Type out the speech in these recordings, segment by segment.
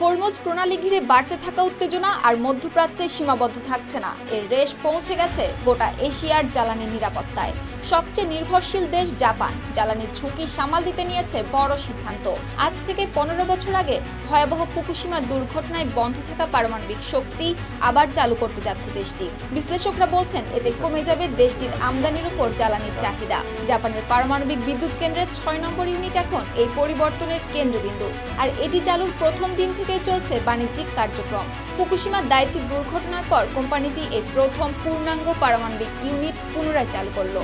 Hormuz প্রণালী ঘিরে বাড়তে থাকা উত্তেজনা আর মধ্যপ্রাচ্যে সীমাবদ্ধ থাকছে না, এর রেশ পৌঁছে গেছে গোটা এশিয়ার জ্বালানি নিরাপত্তায়। সবচেয়ে নির্ভরশীল দেশ জাপান জ্বালানির ঝুঁকি সামাল দিতে নিয়েছে বড় সিদ্ধান্ত। আজ থেকে 15 বছর আগে ভয়াবহ ফুকুশিমা দুর্ঘটনায় বন্ধ থাকা পারমাণবিক শক্তি আবার চালু করতে যাচ্ছে দেশটি। বিশ্লেষকরা বলছেন এতে কমে যাবে দেশটির আমদানির উপর জ্বালানির চাহিদা। জাপানের পারমাণবিক বিদ্যুৎ কেন্দ্রের 6 নম্বর ইউনিট এখন এই পরিবর্তনের কেন্দ্রবিন্দু, আর এটি চালুর প্রথম দিন থেকেই চলছে বাণিজ্যিক কার্যক্রম। ফুকুশিমা দাইচি দুর্ঘটনার পর কোম্পানিটি এই প্রথম পূর্ণাঙ্গ পারমাণবিক ইউনিট পুনরায় চালু করল।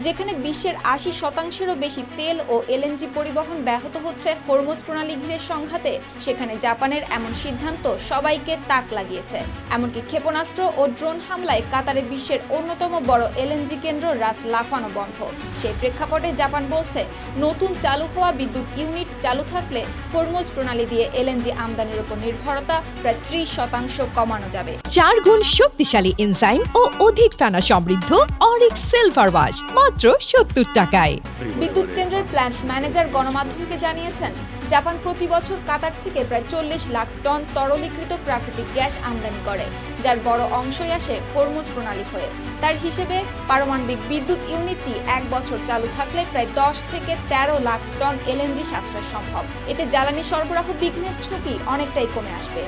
যেখানে বিশ্বের 80%-এরও বেশি তেল ও এলএনজি পরিবহন ব্যাহত হচ্ছে হরমুজ প্রণালী ঘিরে সংঘাতে, সেখানে জাপানের এমন সিদ্ধান্ত সবাইকে তাক লাগিয়েছে। এমনকি ক্ষেপণাস্ত্র ও ড্রোন হামলায় কাতারে বিশ্বের অন্যতম বড় এলএনজি কেন্দ্র রাস লাফানো বন্ধ। সেই প্রেক্ষাপটে জাপান বলছে, নতুন চালু হওয়া বিদ্যুৎ ইউনিট চালু থাকলে হরমুজ প্রণালী দিয়ে এলএনজি আমদানির উপর নির্ভরতা প্রায় 30% কমানো যাবে। 4 গুণ শক্তিশালী এনজাইম ও অধিক ফেনা সমৃদ্ধ অরিক্স সিলভার ওয়াশ মাত্র 70 টাকায়। বিদ্যুৎ কেন্দ্রের প্ল্যান্ট ম্যানেজার গণমাধ্যমকে জানিয়েছেন, জাপান প্রতি বছর কাতার থেকে প্রায় 40 লাখ টন তরলীকৃত প্রাকৃতিক গ্যাস আমদানি করে, যার বড় অংশই আসে হরমুজ প্রণালী হয়ে। তার হিসেবে পারমাণবিক বিদ্যুৎ ইউনিটটি 1 বছর চালু থাকলে প্রায় 10 থেকে 13 লাখ টন এলএনজি সাশ্রয় সম্ভব। এতে জ্বালানি সরবরাহ বিঘ্নের ঝুঁকি অনেকটাই কমে আসবে।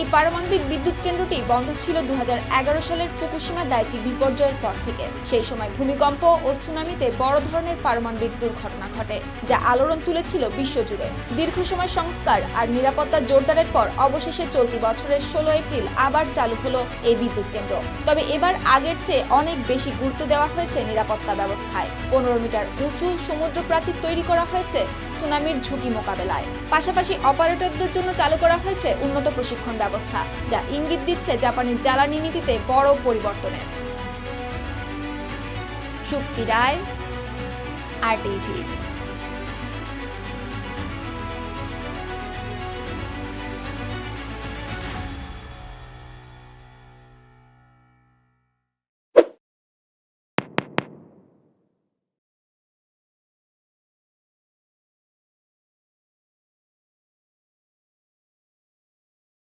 এই পারমাণবিক বিদ্যুৎ কেন্দ্রটি বন্ধ ছিল 2011 সালের ফুকুশিমা দাইচি বিপর্যয়ের পর থেকে। সেই সময় ভূমিকম্প ও সুনামিতে বড় ধরনের পারমাণবিক দুর্ঘটনা ঘটে, যা আলোড়ন তুলেছিল বিশ্বজুড়ে। দীর্ঘ সময় সংস্কার আর নিরাপত্তা জোরদারের পর অবশেষে চলতি বছরের 16 এপ্রিল আবার চালু হলো এই বিদ্যুৎ কেন্দ্র। তবে এবার আগের চেয়ে অনেক বেশি গুরুত্ব দেওয়া হয়েছে নিরাপত্তা ব্যবস্থায়। 15 মিটার উঁচু সমুদ্র প্রাচীর তৈরি করা হয়েছে সুনামির ঝুঁকি মোকাবেলায়। পাশাপাশি অপারেটরদের জন্য চালু করা হয়েছে উন্নত প্রশিক্ষণ ব্যবস্থা, যা ইঙ্গিত দিচ্ছে জাপানের জ্বালানি নীতিতে বড় পরিবর্তনের। সুপ্তি রায়, RTV।